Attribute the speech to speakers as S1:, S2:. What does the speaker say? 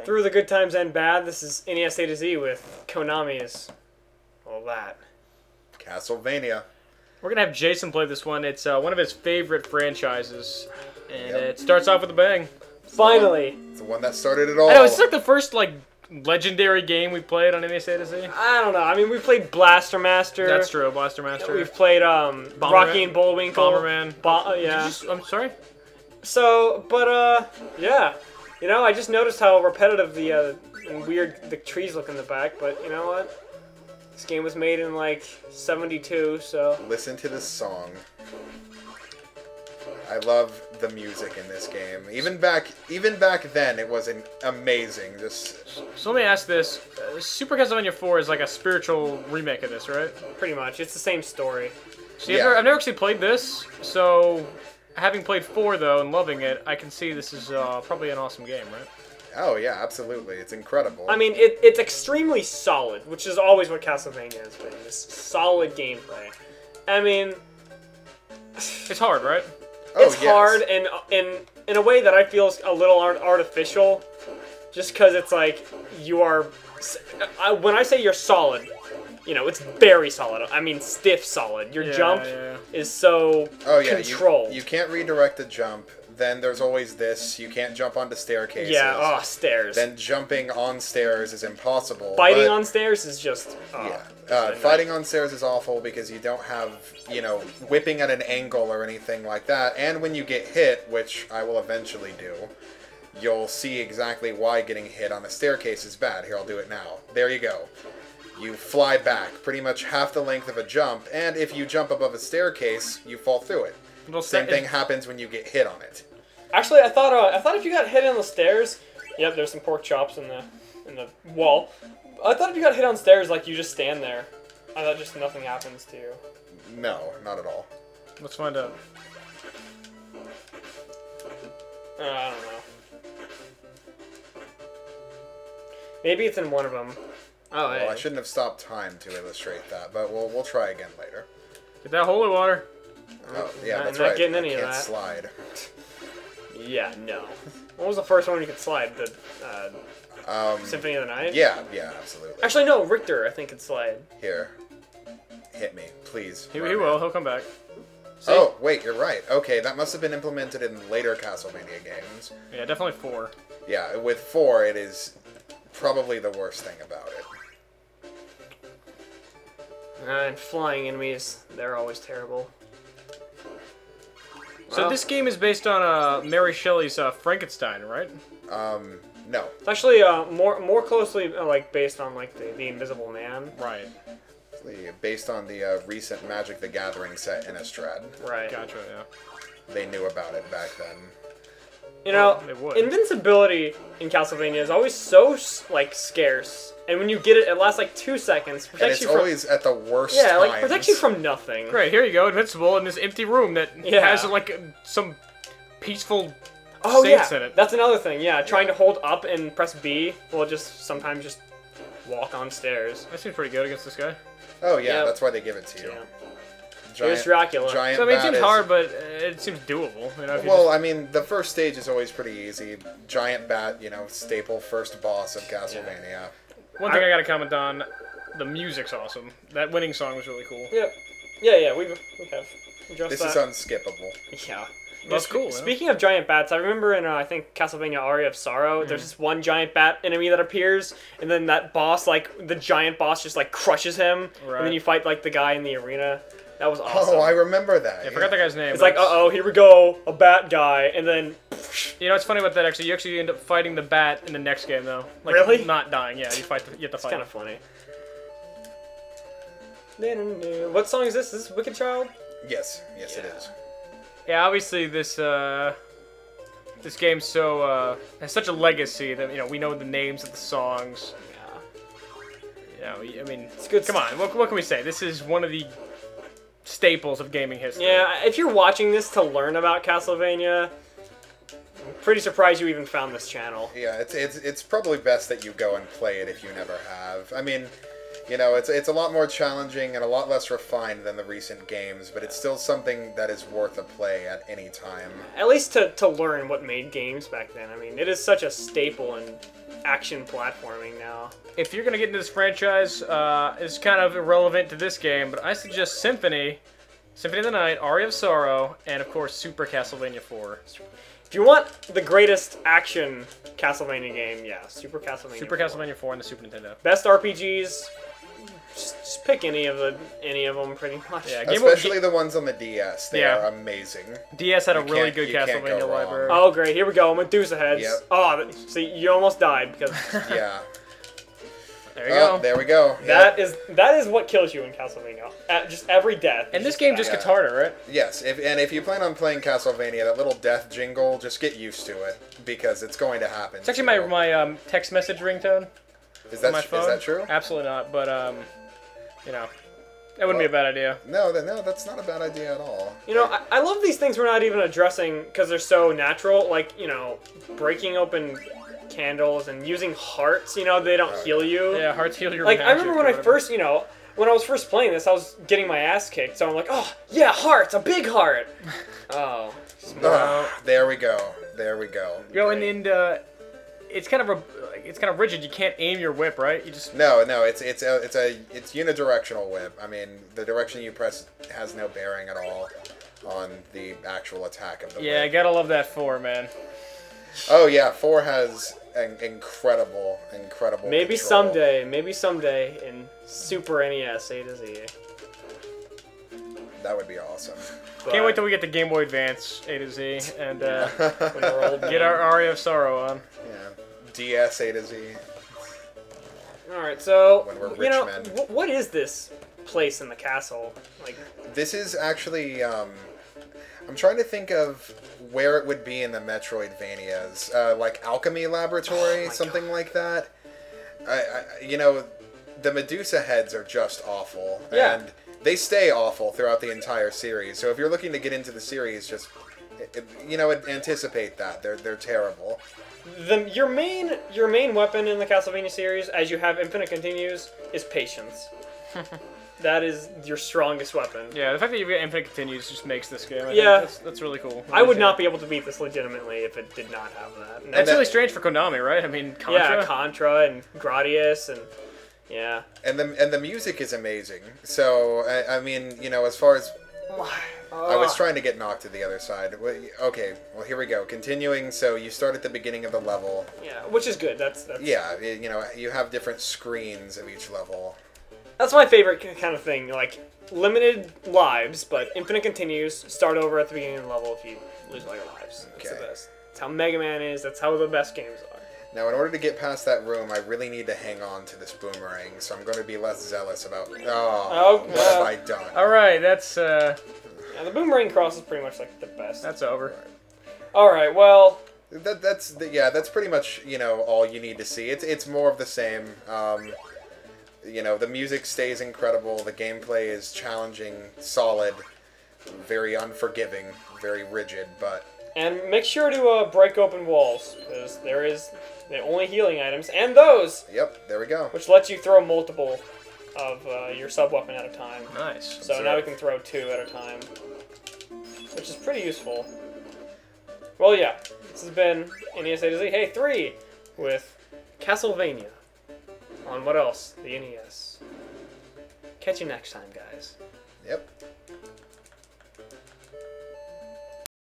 S1: through the good times and bad. This is NES A-Z with Konami's all that.
S2: Castlevania.
S3: We're gonna have Jason play this one. It's one of his favorite franchises, and it starts off with a bang.
S1: Finally,
S2: it's the one that started it all.
S3: I know, it's like the first legendary game we played on NES A-Z.
S1: I don't know. I mean, we played Blaster Master.
S3: That's true, Blaster Master.
S1: We've played Rocky and Bullwinkle.
S3: Bomberman.
S1: Yeah.
S3: I'm sorry.
S1: So, but yeah. You know, I just noticed how repetitive and weird the trees look in the back. But you know what? This game was made in like '72, so.
S2: Listen to this song. I love the music in this game. Even back then, it was amazing.
S3: So let me ask this: Super Castlevania 4 is like a spiritual remake of this, right?
S1: Pretty much. It's the same story.
S3: See, yeah. I've never actually played this, so having played 4 though and loving it, I can see this is probably an awesome game, right?
S2: Oh yeah, absolutely. It's incredible.
S1: I mean, it's extremely solid, which is always what Castlevania has been. This solid gameplay. I mean,
S3: it's hard, right?
S1: It's hard, and in a way that I feel is a little artificial, just because it's like you are. When I say you're solid, you know, it's very solid. I mean, stiff solid. Your jump is so controlled.
S2: You can't redirect the jump. Then there's always this. You can't jump onto staircases.
S1: Yeah, stairs.
S2: Then jumping on stairs is impossible.
S1: Fighting on stairs is just...
S2: fighting on stairs is awful because you don't have, you know, whipping at an angle or anything like that. And when you get hit, which I will eventually do, you'll see exactly why getting hit on a staircase is bad. Here, I'll do it now. There you go. You fly back pretty much half the length of a jump, and if you jump above a staircase, you fall through it. Same thing happens when you get hit on it.
S1: Actually, I thought if you got hit on the stairs, yep, there's some pork chops in the wall. I thought if you got hit on stairs, like you just stand there. I thought just nothing happens to you.
S2: No, not at all.
S3: Let's find out.
S1: I don't know. Maybe it's in one of them. Oh,
S2: well, I shouldn't have stopped time to illustrate that, but we'll try again later.
S3: Get that holy water.
S2: Oh, yeah, that's
S1: not
S2: right.
S1: Getting any
S2: I
S1: of
S2: can't
S1: that.
S2: slide.
S1: Yeah, no. What was the first one you could slide? The Symphony of the Night?
S2: Yeah, absolutely.
S1: Actually, no, Richter, I think, could slide.
S2: Here. Hit me, please.
S3: He will. He'll come back.
S1: See?
S2: Oh, wait, you're right. Okay, that must have been implemented in later Castlevania games.
S3: Yeah, definitely 4.
S2: Yeah, with 4, it is probably the worst thing about it.
S1: And flying enemies, they're always terrible.
S3: So this game is based on Mary Shelley's Frankenstein, right?
S2: No.
S1: It's actually more closely like based on like the Invisible Man.
S3: Right.
S2: Based on the recent Magic the Gathering set in Innistrad.
S1: Right.
S3: Gotcha. Yeah.
S2: They knew about it back then.
S1: You know,
S3: they would.
S1: invincibility in Castlevania is always so like scarce, and when you get it, it lasts like 2 seconds.
S2: Protects you always at the worst times.
S1: Yeah, like protects you from nothing.
S3: Great, here you go, invincible in this empty room that has like some peaceful saints in it.
S1: That's another thing. Yeah, trying to hold up and press B will just sometimes just walk on stairs.
S3: That seems pretty good against this guy.
S2: Oh yeah, that's why they give it to you.
S1: Yeah. Here's Dracula.
S2: Giant
S3: so I mean, it seems hard, but it seems doable. You know,
S2: well, I mean, the first stage is always pretty easy. Giant bat, you know, staple first boss of Castlevania.
S3: Yeah. One thing I gotta comment on, the music's awesome. That winning song was really cool.
S1: Yep. Yeah, we have addressed
S2: this
S1: that.
S2: is unskippable.
S1: Yeah.
S3: That's cool.
S1: Speaking of giant bats, I remember in I think Castlevania Aria of Sorrow, there's this one giant bat enemy that appears, and then that boss, like the giant boss, just like crushes him, and then you fight like the guy in the arena. That was awesome.
S2: Oh, I remember that.
S3: I forgot the guy's name.
S1: It's like, uh-oh, here we go, a bat guy, and then...
S3: You know, it's funny about that, actually. You actually end up fighting the bat in the next game, though. Like,
S1: really?
S3: Not dying, yeah. You have to fight
S1: It's kind of funny. What song is this? Is this Wicked Child?
S2: Yes, it is.
S3: Yeah, obviously this this game's so has such a legacy that we know the names of the songs. Yeah. I mean, it's good. Come on, what can we say? This is one of the staples of gaming history.
S1: Yeah, if you're watching this to learn about Castlevania, I'm pretty surprised you even found this channel.
S2: Yeah, it's probably best that you go and play it if you never have. I mean, you know, it's a lot more challenging and a lot less refined than the recent games, but it's still something that is worth a play at any time.
S1: At least to learn what made games back then. I mean, it is such a staple in action platforming now.
S3: If you're gonna get into this franchise, it's kind of irrelevant to this game, but I suggest Symphony of the Night, Aria of Sorrow, and of course Super Castlevania 4.
S1: If you want the greatest action Castlevania game, yeah, Super Castlevania.
S3: Super Castlevania 4 on the Super Nintendo.
S1: Best RPGs. Just pick any of them, pretty much.
S3: Yeah,
S2: especially the ones on the DS. They are amazing.
S3: DS had a really good Castlevania library.
S1: Oh, great! Here we go. Medusa heads.
S2: Yep.
S1: Oh, see, you almost died because.
S2: Yeah.
S3: There you go.
S2: There we go.
S1: That is what kills you in Castlevania. Just every death.
S3: And this game just gets harder, right?
S2: Yes. If you plan on playing Castlevania, that little death jingle, just get used to it because it's going to happen.
S3: It's actually my text message ringtone.
S2: Is that true?
S3: Absolutely not. But you know, that wouldn't be a bad idea.
S2: No, that's not a bad idea at all.
S1: You know, I love these things we're not even addressing because they're so natural. Like, you know, breaking open candles and using hearts. You know, they don't heal you.
S3: Yeah, hearts heal your
S1: magic. Like, I remember when when I was first playing this, I was getting my ass kicked. So I'm like, oh yeah, hearts, a big heart. Oh.
S2: There we go. There we go.
S3: Yo, and it's kind of rigid. You can't aim your whip, right? You just
S2: no. It's unidirectional whip. I mean, the direction you press has no bearing at all on the actual attack of the whip.
S3: Yeah, I gotta love that 4, man.
S2: Oh yeah, 4 has an incredible
S1: Maybe
S2: control.
S1: someday in Super NES A-Z.
S2: That would be awesome.
S3: But can't wait till we get the Game Boy Advance A-Z and get our Aria of Sorrow on.
S2: Yeah, DS A-Z.
S1: All right, so
S2: when we're rich men.
S1: What is this place in the castle? Like,
S2: this is actually. I'm trying to think of where it would be in the Metroidvanias, like Alchemy Laboratory, something like that. You know, the Medusa heads are just awful, and they stay awful throughout the entire series. So if you're looking to get into the series, just anticipate that they're terrible.
S1: Your main weapon in the Castlevania series, as you have Infinite Continues, is patience. That is your strongest weapon.
S3: Yeah, the fact that you've got Infinite Continues just makes this game. That's really cool.
S1: I would not be able to beat this legitimately if it did not have that.
S3: And that's really strange for Konami, right? I mean, Contra.
S1: Yeah, Contra and Gradius and yeah.
S2: And the music is amazing. So I mean, you know, as far as I was trying to get knocked to the other side. Okay, well here we go. Continuing. So you start at the beginning of the level.
S1: Yeah, which is good. That's
S2: yeah. You know, you have different screens of each level. That's
S1: my favorite kind of thing, like limited lives, but Infinite Continues, start over at the beginning of the level if you lose all your lives. That's the best. That's how Mega Man is, that's how the best games are.
S2: Now, in order to get past that room, I really need to hang on to this boomerang, so I'm going to be less zealous about, what have I done?
S3: Alright, that's,
S1: Yeah, the boomerang cross is pretty much like the best.
S3: That's over.
S1: Alright, well...
S2: That's pretty much, you know, all you need to see. It's more of the same. You know, the music stays incredible, the gameplay is challenging, solid, very unforgiving, very rigid, but...
S1: And make sure to break open walls, because there is the only healing items, and those!
S2: Yep, there we go.
S1: Which lets you throw multiple of your sub-weapon at a time.
S3: Nice.
S1: So now we can throw 2 at a time, which is pretty useful. Well, yeah, this has been NES A-Z. Hey, 3 with Castlevania. On what else? The NES. Catch you next time, guys.
S2: Yep.